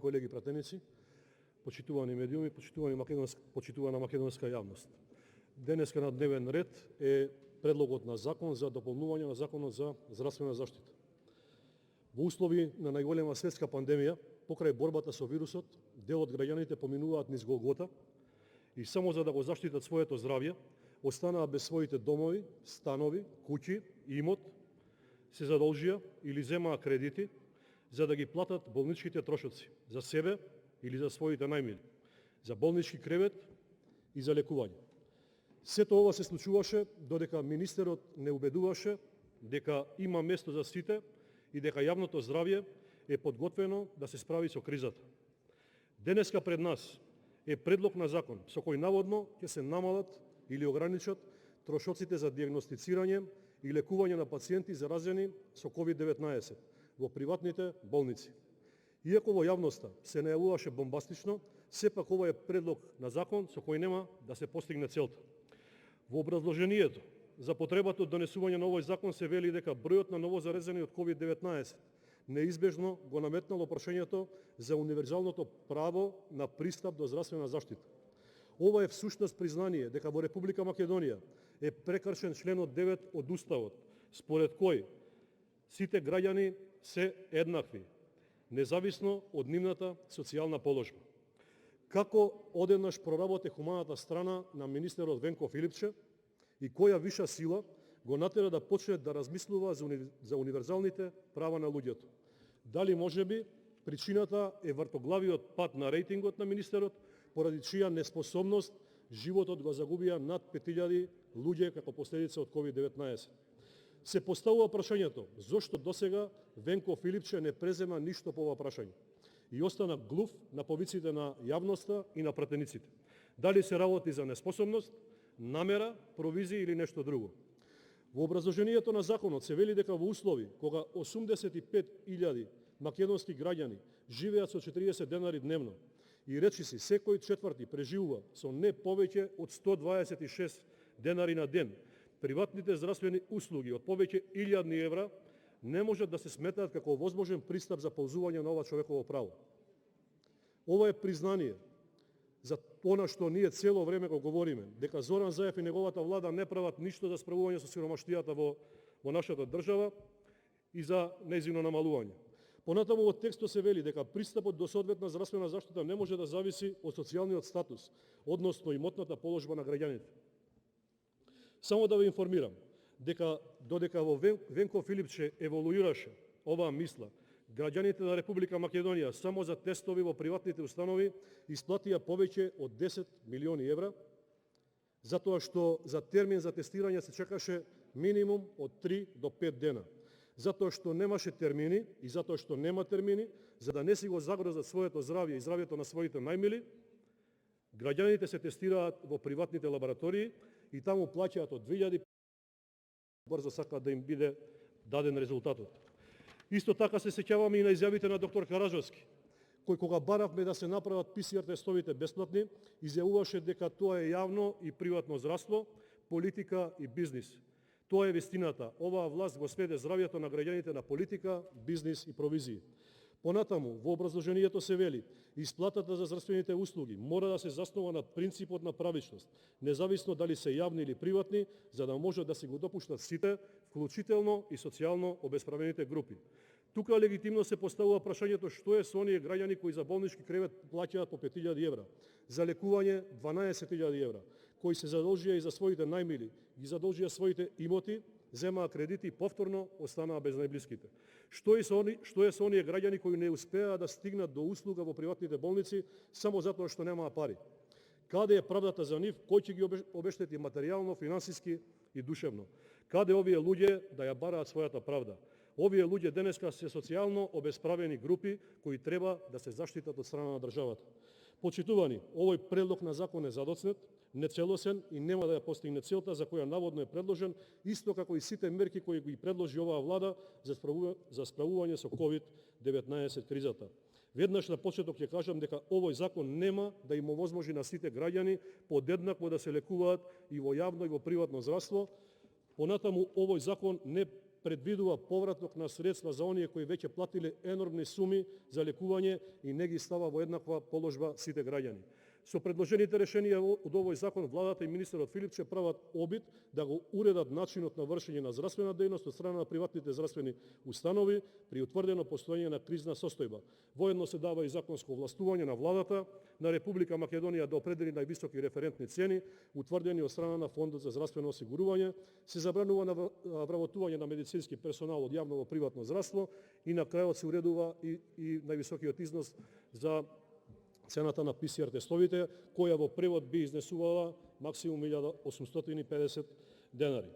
колеги пратеници, почитувани медиуми, почитувана македонска јавност. Денеска на дневен ред е предлогот на закон за дополнување на законот за здравствена заштита. Во услови на најголема светска пандемија, покрај борбата со вирусот, дел од граѓаните поминуваат низ Голгота и само за да го заштитат своето здравје, останаа без своите домови, станови, куќи и имот, се задолжија или земаа кредити за да ги платат болничките трошоци за себе или за своите најмили, за болнички кревет и за лекување. Сето ова се случуваше додека министерот не убедуваше дека има место за сите и дека јавното здравје е подготвено да се справи со кризата. Денеска пред нас е предлог на закон со кој наводно ќе се намалат или ограничат трошоците за дијагностицирање и лекување на пациенти заразени со COVID-19 во приватните болници. Иако во јавноста се најавуваше бомбастично, сепак ова е предлог на закон со кој нема да се постигне целта. Во образложението за потребата од донесување на овој закон се вели дека бројот на новозаразени од COVID-19 неизбежно го наметнало прашањето за универзалното право на пристап до здравствена заштита. Ова е всушност признание дека во Република Македонија е прекршен членот 9 од Уставот, според кој сите граѓани се еднакви, независно од нивната социјална положба. Како одеднаш проработи хуманата страна на министерот Венко Филипче и која виша сила го натера да почне да размислува за универзалните права на луѓето. Дали можеби причината е вртоглавиот пат на рейтингот на министерот, поради чија неспособност животот го загубија над 5000 луѓе како последица од COVID-19. Се поставува прашањето зошто досега Венко Филипче не презема ништо по ова прашање и остана глув на повиците на јавноста и на пратениците. Дали се работи за неспособност, намера, провизија или нешто друго. Во образложението на законот се вели дека во услови кога 85.000 македонски граѓани живеат со 40 денари дневно и речиси секој четврти преживува со не повеќе од 126 денари на ден, приватните здравствени услуги од повеќе 1000 евра не можат да се сметаат како возможен пристап за ползување на ова човеково право. Ова е признание за она што ние цело време го говориме, дека Зоран Заев и неговата влада не прават ништо за справување со сиромаштијата во нашата држава и за нејзино намалување. Понатаму во текстот се вели дека пристапот до соодветна здравствена заштита не може да зависи од социјалниот статус, односно имотната положба на граѓаните. Само да ве информирам дека додека во Венко Филипче еволуираше оваа мисла, граѓаните на Република Македонија само за тестови во приватните установи исплатија повеќе од 10 милиони евра, затоа што за термин за тестирање се чекаше минимум од 3 до 5 дена. Затоа што немаше термини и затоа што нема термини, за да не си го загрозат своето здравје и здравјето на своите најмили, граѓаните се тестираат во приватните лаборатории и таму плаќаат од 2000 брзо сакаат да им биде даден резултатот. Исто така се сеќаваме и на изјавите на доктор Караджовски, кој кога баравме да се направат ПСР тестовите бесплатни, изјавуваше дека тоа е јавно и приватно здравство, политика и бизнис. Тоа е вистината. Оваа власт го сведе здравјето на граѓаните на политика, бизнис и провизии. Понатаму, во образложението се вели, исплатата за здравствените услуги мора да се заснова на принципот на правичност, независно дали се јавни или приватни, за да може да се го допуштат сите, вклучително и социјално обесправените групи. Тука легитимно се поставува прашањето што е со оние граѓани кои за болнички кревет плаќаат по 5000 евра, за лекување 12000 евра, кои се задолжија и за своите најмили, ги задолжија своите имоти, земаа кредити и повторно останаа без најблиските. Што е со оние граѓани кои не успеа да стигнат до услуга во приватните болници само затоа што немаа пари? Каде е правдата за нив? Кој ќе ги обештети материјално, финансиски и душевно? Каде овие луѓе да ја бараат својата правда? Овие луѓе денеска се социјално обесправени групи кои треба да се заштитат од страна на државата. Почитувани, овој предлог на закон е задоцнет, нецелосен и нема да ја постигне целта за која наводно е предложен, исто како и сите мерки кои ги предложи оваа влада за справување со COVID-19 кризата. Веднаш на почеток ќе кажам дека овој закон нема да им овозможи на сите граѓани подеднакво да се лекуваат и во јавно и во приватно здравство. Понатаму овој закон не предвидува повраток на средства за оние кои веќе платиле енормни суми за лекување и не ги става во еднаква положба сите граѓани. Со предложените решенија од овој закон, владата и министерот Филипче прават обид да го уредат начинот на вршење на здравствена дејност од страна на приватните здравствени установи при утврдено постоење на кризна состојба. Воедно се дава и законско овластување на владата на Република Македонија да определи највисоки референтни цени, утврдени од страна на Фондот за здравствено осигурување, се забранува вработување на медицински персонал од јавно во приватно здравство и на крајот се уредува и највисокиот износ за цената на ПСР тестовите, која во превод би изнесувала максимум 1850 денари.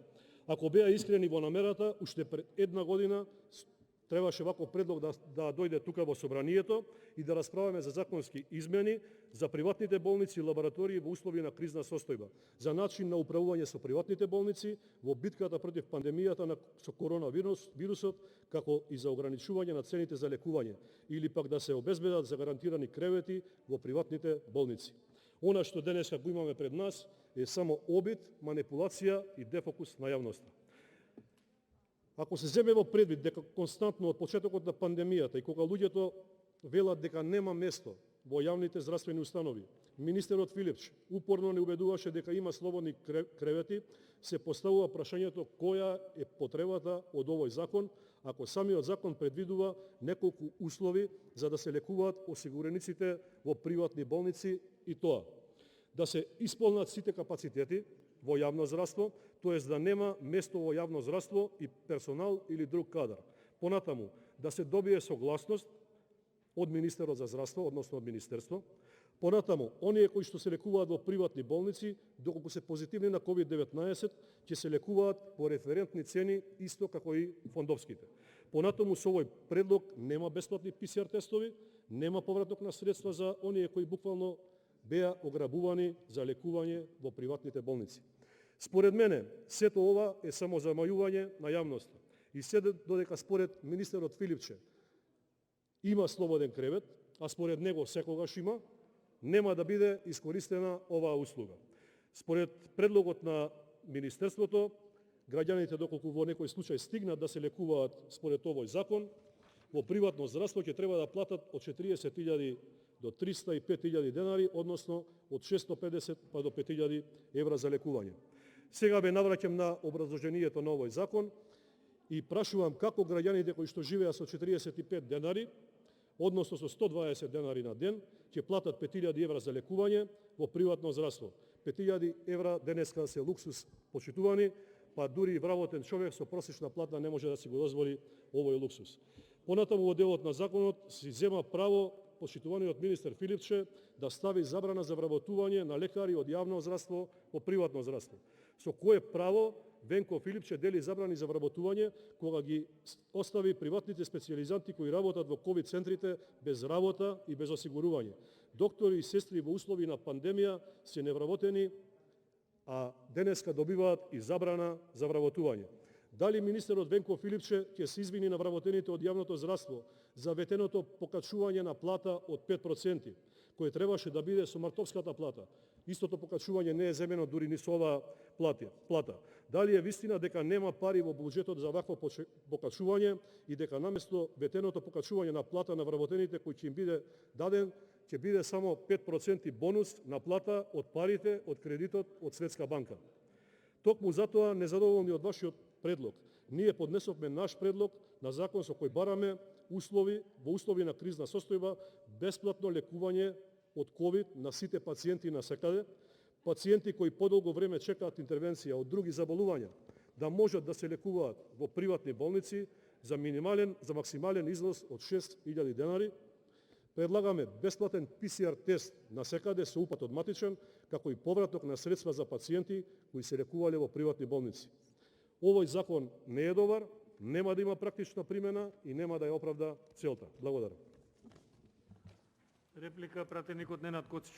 Ако беа искрени во намерата, уште пред една година требаше ваков предлог да дојде тука во собранието и да расправаме за законски измени за приватните болници и лаборатории во услови на кризна состојба, за начин на управување со приватните болници во битката против пандемијата со коронавирусот, како и за ограничување на цените за лекување, или пак да се обезбедат за гарантирани кревети во приватните болници. Она што денеска го имаме пред нас е само обид, манипулација и дефокус на јавноста. Ако се земе во предвид дека константно од почетокот на пандемијата и кога луѓето велат дека нема место во јавните здравствени установи, министерот Филипч упорно не убедуваше дека има слободни кревети, се поставува прашањето која е потребата од овој закон, ако самиот закон предвидува неколку услови за да се лекуваат осигурениците во приватни болници, и тоа да се исполнат сите капацитети во јавно здравство, тоест да нема место во јавно здравство и персонал или друг кадар. Понатаму, да се добие согласност од Министерот за здравство, односно од Министерство. Понатаму, оние кои што се лекуваат во приватни болници, доколку се позитивни на COVID-19, ќе се лекуваат по референтни цени, исто како и фондовските. Понатаму, со овој предлог нема бесплатни ПСР тестови, нема повраток на средства за оние кои буквално беа ограбувани за лекување во приватните болници. Според мене, сето ова е само замајување на јавноста. И се додека според министерот Филипче има слободен кревет, а според него секогаш има, нема да биде искористена оваа услуга. Според предлогот на Министерството, граѓаните доколку во некој случај стигнат да се лекуваат според овој закон, во приватно здравство ќе треба да платат од 40.000 до 305.000 денари, односно од 650 па до 5.000 евра за лекување. Сега бе навраќам на образложението на овој закон и прашувам како граѓаните кои што живеат со 45 денари, односно со 120 денари на ден, ќе платат 5.000 евра за лекување во приватно здравство. 5.000 евра денеска се луксус, почитувани, па дури и вработен човек со просечна плата не може да си го дозволи овој луксус. Понатаму во делот на законот си зема право почитуваниот министер Филипче да стави забрана за вработување на лекари од јавно здравство во приватно здравство. Со кое право Венко Филипче дели забрани за вработување кога ги остави приватните специјализанти кои работат во ковид центрите без работа и без осигурување. Доктори и сестри во услови на пандемија се невработени, а денеска добиваат и забрана за вработување. Дали министерот Венко Филипче ќе се извини на вработените од јавното здравство за ветеното покачување на плата од 5%, кој требаше да биде со мартовската плата? Истото покачување не е земено дури ни со оваа плата. Дали е вистина дека нема пари во буџетот за вакво покачување и дека наместо ветеното покачување на плата на вработените кој ќе им биде даден, ќе биде само 5% бонус на плата од парите од кредитот од Светска банка? Токму затоа, незадоволни од вашиот предлог, ние поднесовме наш предлог на закон со кој бараме во услови на кризна состојба бесплатно лекување од ковид на сите пациенти насекаде, пациенти кои подолго време чекаат интервенција од други заболувања, да можат да се лекуваат во приватни болници за максимален износ од 6.000 денари. Предлагаме бесплатен ПСР тест насекаде со упат од матичен, како и повраток на средства за пациенти кои се лекувале во приватни болници. Овој закон не е добар, нема да има практична примена и нема да ја оправда целта. Благодарам. Реплика пратеникот Ненад Коцич.